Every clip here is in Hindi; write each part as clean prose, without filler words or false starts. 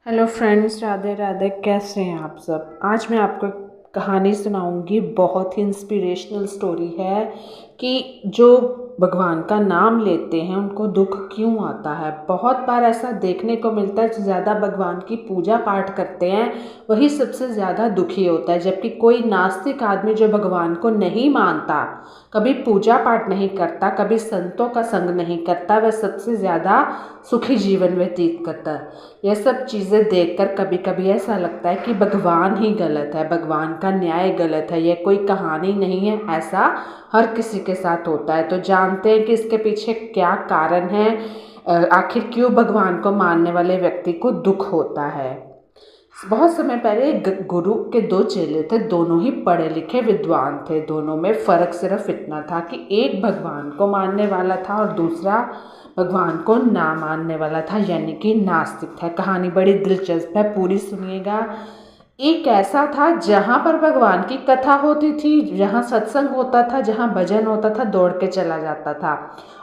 Hello friends, Radhe Radhe. कैसे हैं आप सब। आज मैं आपको एक कहानी सुनाऊंगी। बहुत ही इंस्पिरेशनल स्टोरी है कि जो भगवान का नाम लेते हैं उनको दुख क्यों आता है। बहुत बार ऐसा देखने को मिलता है, ज़्यादा भगवान की पूजा पाठ करते हैं वही सबसे ज़्यादा दुखी होता है, जबकि कोई नास्तिक आदमी जो भगवान को नहीं मानता, कभी पूजा पाठ नहीं करता, कभी संतों का संग नहीं करता, वह सबसे ज़्यादा सुखी जीवन व्यतीत करता है। यह सब चीज़ें देखकर कभी कभी ऐसा लगता है कि भगवान ही गलत है, भगवान का न्याय गलत है। यह कोई कहानी नहीं है, ऐसा हर किसी के साथ होता है। तो जानते हैं कि इसके पीछे क्या कारण है, आखिर क्यों भगवान को मानने वाले व्यक्ति को दुख होता है। बहुत समय पहले एक गुरु के दो चेले थे, दोनों ही पढ़े लिखे विद्वान थे। दोनों में फ़र्क सिर्फ इतना था कि एक भगवान को मानने वाला था और दूसरा भगवान को ना मानने वाला था, यानी कि नास्तिक था। कहानी बड़ी दिलचस्प है, पूरी सुनिएगा। एक ऐसा था जहाँ पर भगवान की कथा होती थी, जहाँ सत्संग होता था, जहाँ भजन होता था, दौड़ के चला जाता था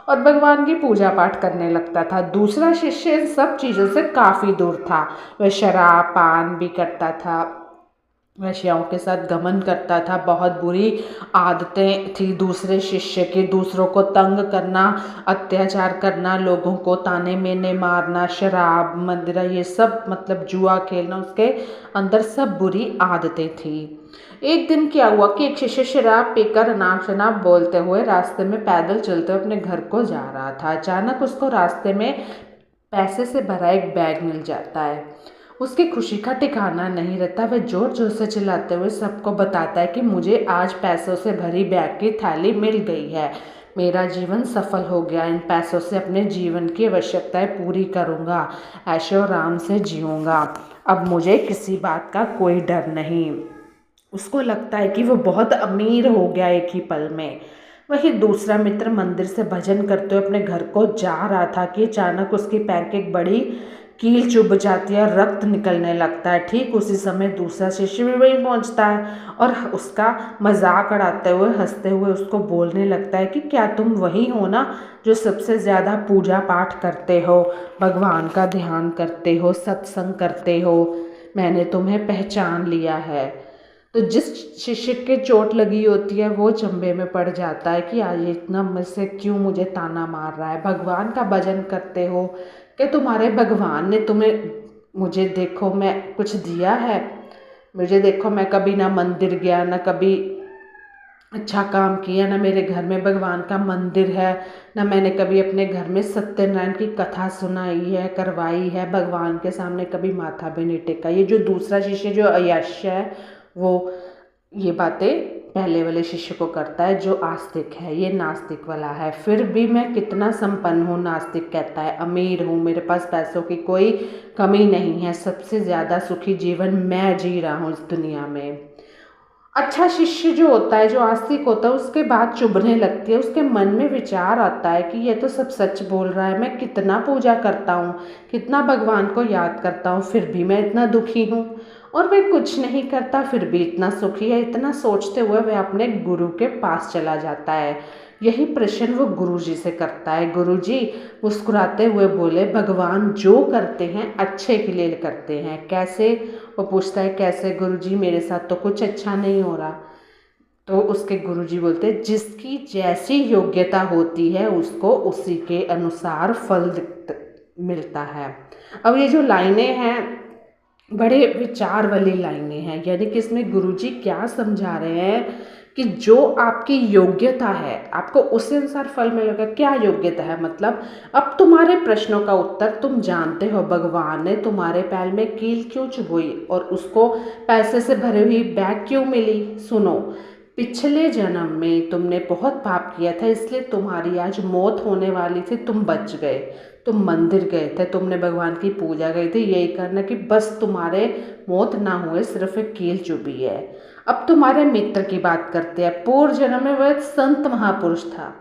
और भगवान की पूजा पाठ करने लगता था। दूसरा शिष्य इन सब चीज़ों से काफ़ी दूर था। वह शराब पान भी करता था, वेश्याओं के साथ गमन करता था, बहुत बुरी आदतें थी दूसरे शिष्य की। दूसरों को तंग करना, अत्याचार करना, लोगों को ताने मेने मारना, शराब मदिरा, ये सब मतलब जुआ खेलना, उसके अंदर सब बुरी आदतें थी। एक दिन क्या हुआ कि एक शिष्य शराब पीकर अनाप शनाप बोलते हुए रास्ते में पैदल चलते हुए अपने घर को जा रहा था। अचानक उसको रास्ते में पैसे से भरा एक बैग मिल जाता है। उसकी खुशी का ठिकाना नहीं रहता। वह जोर जोर से चिल्लाते हुए सबको बताता है कि मुझे आज पैसों से भरी बैग की थैली मिल गई है, मेरा जीवन सफल हो गया, इन पैसों से अपने जीवन की आवश्यकताएं पूरी करूँगा, ऐशो आराम से जीऊँगा, अब मुझे किसी बात का कोई डर नहीं। उसको लगता है कि वो बहुत अमीर हो गया एक ही पल में। वही दूसरा मित्र मंदिर से भजन करते हुए अपने घर को जा रहा था कि अचानक उसकी पैर की एक बड़ी कील चुभ जाती है और रक्त निकलने लगता है। ठीक उसी समय दूसरा शिष्य भी वहीं पहुंचता है और उसका मजाक उड़ाते हुए हंसते हुए उसको बोलने लगता है कि क्या तुम वही हो ना जो सबसे ज़्यादा पूजा पाठ करते हो, भगवान का ध्यान करते हो, सत्संग करते हो, मैंने तुम्हें पहचान लिया है। तो जिस शिष्य के चोट लगी होती है वो चंबे में पड़ जाता है कि आज इतना मुझसे क्यों मुझे ताना मार रहा है। भगवान का भजन करते हो कि तुम्हारे भगवान ने तुम्हें, मुझे देखो मैं कुछ दिया है, मुझे देखो मैं कभी ना मंदिर गया, ना कभी अच्छा काम किया, ना मेरे घर में भगवान का मंदिर है, ना मैंने कभी अपने घर में सत्यनारायण की कथा सुनाई है, करवाई है, भगवान के सामने कभी माथा भी नहीं टेका। ये जो दूसरा शिष्य जो अयश्य है वो ये बातें पहले वाले शिष्य को करता है जो आस्तिक है, ये नास्तिक वाला है। फिर भी मैं कितना संपन्न हूँ, नास्तिक कहता है, अमीर हूँ, मेरे पास पैसों की कोई कमी नहीं है, सबसे ज़्यादा सुखी जीवन मैं जी रहा हूँ इस दुनिया में। अच्छा शिष्य जो होता है, जो आस्तिक होता है, उसके बात चुभने लगती है। उसके मन में विचार आता है कि ये तो सब सच बोल रहा है, मैं कितना पूजा करता हूँ, कितना भगवान को याद करता हूँ, फिर भी मैं इतना दुखी हूँ, और वह कुछ नहीं करता फिर भी इतना सुखी है। इतना सोचते हुए वह अपने गुरु के पास चला जाता है। यही प्रश्न वो गुरु जी से करता है। गुरु जी मुस्कुराते हुए बोले, भगवान जो करते हैं अच्छे के लिए करते हैं। कैसे? वो पूछता है, कैसे गुरुजी, मेरे साथ तो कुछ अच्छा नहीं हो रहा। तो उसके गुरुजी बोलते हैं, जिसकी जैसी योग्यता होती है उसको उसी के अनुसार फल मिलता है। अब ये जो लाइनें हैं बड़े विचार वाली लाइनें हैं, यानी कि इसमें गुरुजी क्या समझा रहे हैं कि जो आपकी योग्यता है आपको उसी अनुसार फल मिलेगा। क्या योग्यता है मतलब, अब तुम्हारे प्रश्नों का उत्तर तुम जानते हो, भगवान ने तुम्हारे पैर में कील क्यों चुभोई और उसको पैसे से भरी हुई बैग क्यों मिली। सुनो, पिछले जन्म में तुमने बहुत पाप किया था, इसलिए तुम्हारी आज मौत होने वाली थी, तुम बच गए, तुम मंदिर गए थे, तुमने भगवान की पूजा गई थी, यही करना कि बस तुम्हारे मौत ना हुए, सिर्फ एक कील चुभी है। अब तुम्हारे मित्र की बात करते हैं। पूर्व जन्म में वह संत महापुरुष था,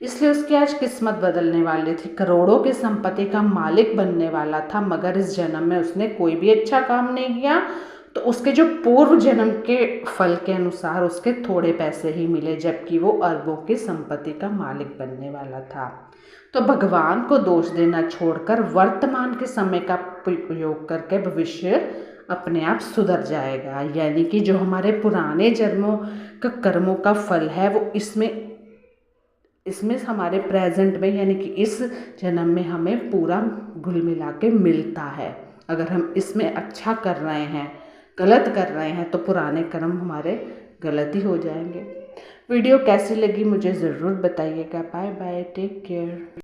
इसलिए उसकी आज किस्मत बदलने वाली थी, करोड़ों की संपत्ति का मालिक बनने वाला था, मगर इस जन्म में उसने कोई भी अच्छा काम नहीं किया, तो उसके जो पूर्व जन्म के फल के अनुसार उसके थोड़े पैसे ही मिले, जबकि वो अरबों की संपत्ति का मालिक बनने वाला था। तो भगवान को दोष देना छोड़कर वर्तमान के समय का प्रयोग करके भविष्य अपने आप सुधर जाएगा। यानी कि जो हमारे पुराने जन्मों का कर्मों का फल है वो इसमें हमारे प्रेजेंट में यानी कि इस जन्म में हमें पूरा घुल मिला के मिलता है। अगर हम इसमें अच्छा कर रहे हैं, गलत कर रहे हैं, तो पुराने कर्म हमारे गलत ही हो जाएंगे। वीडियो कैसी लगी मुझे ज़रूर बताइएगा। Bye bye, take care.